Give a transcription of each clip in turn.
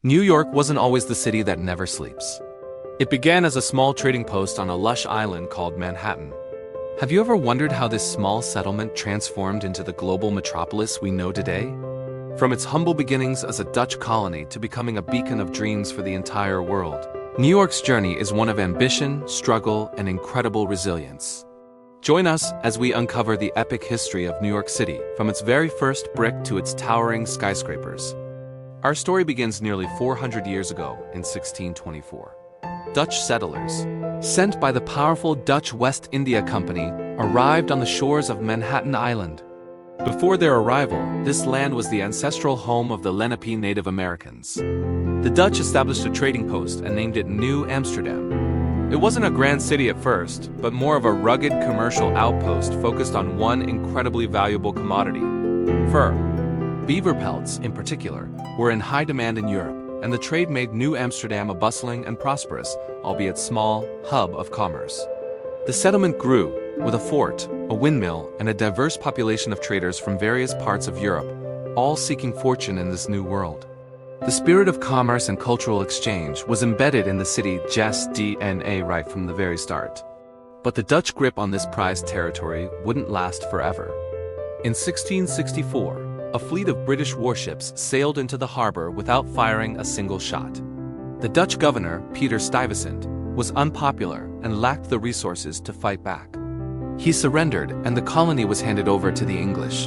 New York wasn't always the city that never sleeps. It began as a small trading post on a lush island called Manhattan. Have you ever wondered how this small settlement transformed into the global metropolis we know today? From its humble beginnings as a Dutch colony to becoming a beacon of dreams for the entire world, New York's journey is one of ambition, struggle, and incredible resilience. Join us as we uncover the epic history of New York City, from its very first brick to its towering skyscrapers. Our story begins nearly 400 years ago in 1624. Dutch settlers, sent by the powerful Dutch West India Company, arrived on the shores of Manhattan Island. Before their arrival, this land was the ancestral home of the Lenape Native Americans. The Dutch established a trading post and named it New Amsterdam. It wasn't a grand city at first, but more of a rugged commercial outpost focused on one incredibly valuable commodity: fur. Beaver pelts, in particular, were in high demand in Europe, and the trade made New Amsterdam a bustling and prosperous, albeit small, hub of commerce. The settlement grew, with a fort, a windmill, and a diverse population of traders from various parts of Europe, all seeking fortune in this new world. The spirit of commerce and cultural exchange was embedded in the city's DNA right from the very start. But the Dutch grip on this prized territory wouldn't last forever. In 1664, a fleet of British warships sailed into the harbor without firing a single shot. The Dutch governor, Peter Stuyvesant, was unpopular and lacked the resources to fight back. He surrendered, and the colony was handed over to the English.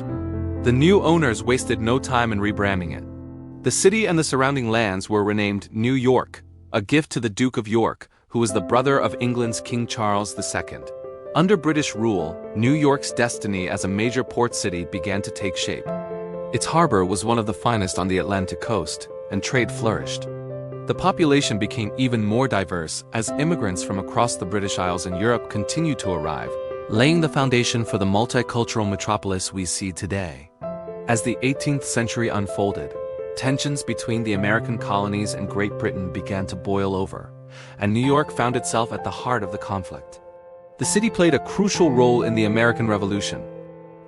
The new owners wasted no time in rebranding it. The city and the surrounding lands were renamed New York, a gift to the Duke of York, who was the brother of England's King Charles II. Under British rule, New York's destiny as a major port city began to take shape. Its harbor was one of the finest on the Atlantic coast, and trade flourished. The population became even more diverse as immigrants from across the British Isles and Europe continued to arrive, laying the foundation for the multicultural metropolis we see today. As the 18th century unfolded, tensions between the American colonies and Great Britain began to boil over, and New York found itself at the heart of the conflict. The city played a crucial role in the American Revolution.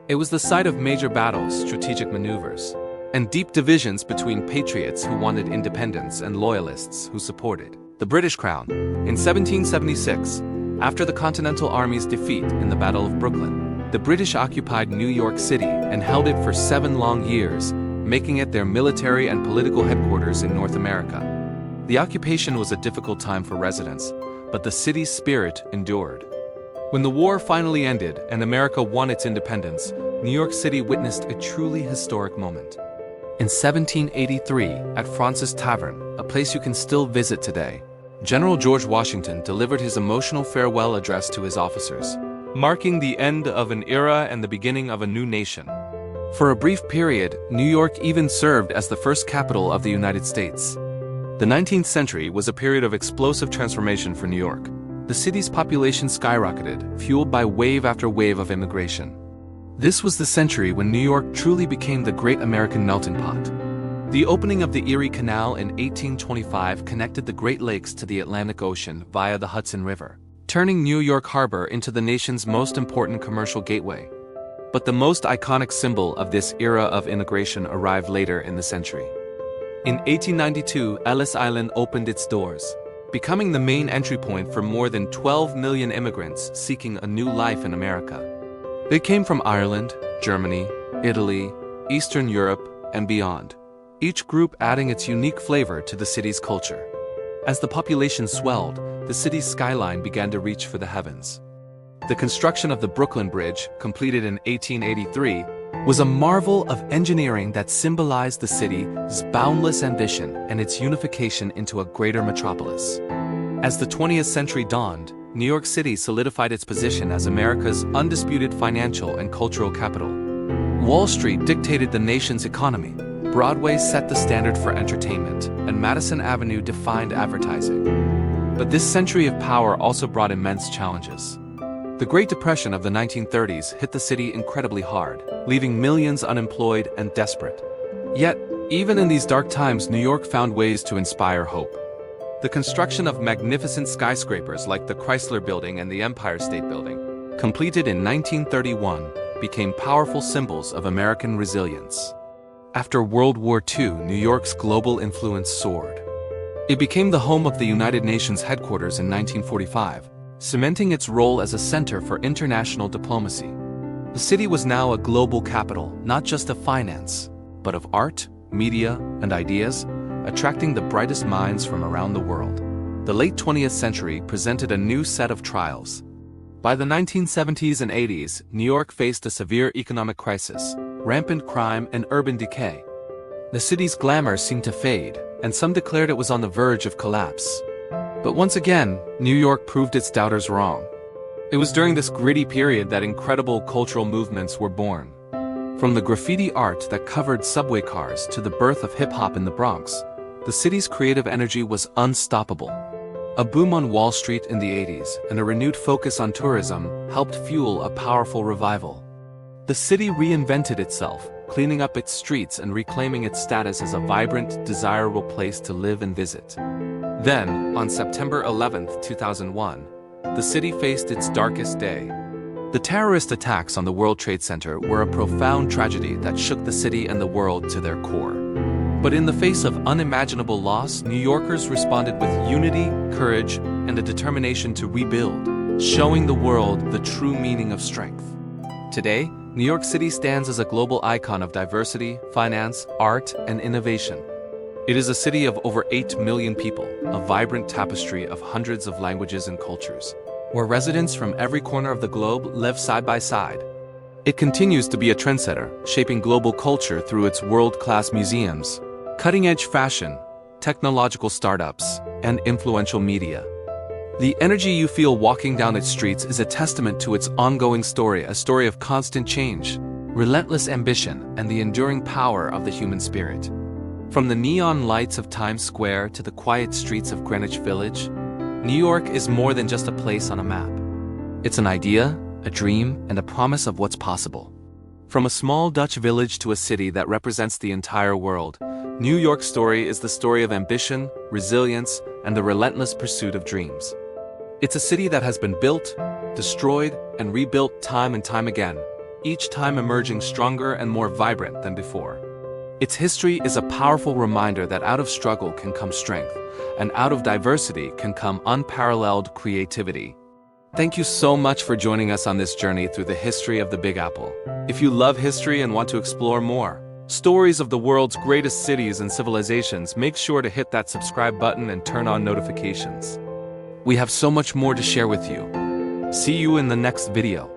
It was the site of major battles, strategic maneuvers, and deep divisions between patriots who wanted independence and loyalists who supported the British Crown. In 1776, after the Continental Army's defeat in the Battle of Brooklyn, the British occupied New York City and held it for 7 long years, making it their military and political headquarters in North America. The occupation was a difficult time for residents, but the city's spirit endured. When the war finally ended and America won its independence, New York City witnessed a truly historic moment. In 1783, at Fraunces Tavern, a place you can still visit today, General George Washington delivered his emotional farewell address to his officers, marking the end of an era and the beginning of a new nation. For a brief period, New York even served as the first capital of the United States. The 19th century was a period of explosive transformation for New York. The city's population skyrocketed, fueled by wave after wave of immigration. This was the century when New York truly became the great American melting pot. The opening of the Erie Canal in 1825 connected the Great Lakes to the Atlantic Ocean via the Hudson River, turning New York Harbor into the nation's most important commercial gateway. But the most iconic symbol of this era of immigration arrived later in the century. In 1892, Ellis Island opened its doors, becoming the main entry point for more than 12 million immigrants seeking a new life in America. They came from Ireland, Germany, Italy, Eastern Europe, and beyond, each group adding its unique flavor to the city's culture. As the population swelled, the city's skyline began to reach for the heavens. The construction of the Brooklyn Bridge, completed in 1883, was a marvel of engineering that symbolized the city's boundless ambition and its unification into a greater metropolis. As the 20th century dawned, New York City solidified its position as America's undisputed financial and cultural capital. Wall Street dictated the nation's economy, Broadway set the standard for entertainment, and Madison Avenue defined advertising. But this century of power also brought immense challenges. The Great Depression of the 1930s hit the city incredibly hard, leaving millions unemployed and desperate. Yet, even in these dark times, New York found ways to inspire hope. The construction of magnificent skyscrapers like the Chrysler Building and the Empire State Building, completed in 1931, became powerful symbols of American resilience. After World War II, New York's global influence soared. It became the home of the United Nations headquarters in 1945, cementing its role as a center for international diplomacy. The city was now a global capital, not just of finance, but of art, media, and ideas, attracting the brightest minds from around the world. The late 20th century presented a new set of trials. By the 1970s and 80s, New York faced a severe economic crisis, rampant crime, and urban decay. The city's glamour seemed to fade, and some declared it was on the verge of collapse. But once again, New York proved its doubters wrong. It was during this gritty period that incredible cultural movements were born. From the graffiti art that covered subway cars to the birth of hip-hop in the Bronx, the city's creative energy was unstoppable. A boom on Wall Street in the 80s and a renewed focus on tourism helped fuel a powerful revival. The city reinvented itself, cleaning up its streets and reclaiming its status as a vibrant, desirable place to live and visit. Then, on September 11, 2001, the city faced its darkest day. The terrorist attacks on the World Trade Center were a profound tragedy that shook the city and the world to their core. But in the face of unimaginable loss, New Yorkers responded with unity, courage, and a determination to rebuild, showing the world the true meaning of strength. Today, New York City stands as a global icon of diversity, finance, art, and innovation. It is a city of over 8 million people, a vibrant tapestry of hundreds of languages and cultures, where residents from every corner of the globe live side by side. It continues to be a trendsetter, shaping global culture through its world-class museums, cutting-edge fashion, technological startups, and influential media. The energy you feel walking down its streets is a testament to its ongoing story, a story of constant change, relentless ambition, and the enduring power of the human spirit. From the neon lights of Times Square to the quiet streets of Greenwich Village, New York is more than just a place on a map. It's an idea, a dream, and a promise of what's possible. From a small Dutch village to a city that represents the entire world, New York's story is the story of ambition, resilience, and the relentless pursuit of dreams. It's a city that has been built, destroyed, and rebuilt time and time again, each time emerging stronger and more vibrant than before. Its history is a powerful reminder that out of struggle can come strength, and out of diversity can come unparalleled creativity. Thank you so much for joining us on this journey through the history of the Big Apple. If you love history and want to explore more stories of the world's greatest cities and civilizations, make sure to hit that subscribe button and turn on notifications. We have so much more to share with you. See you in the next video.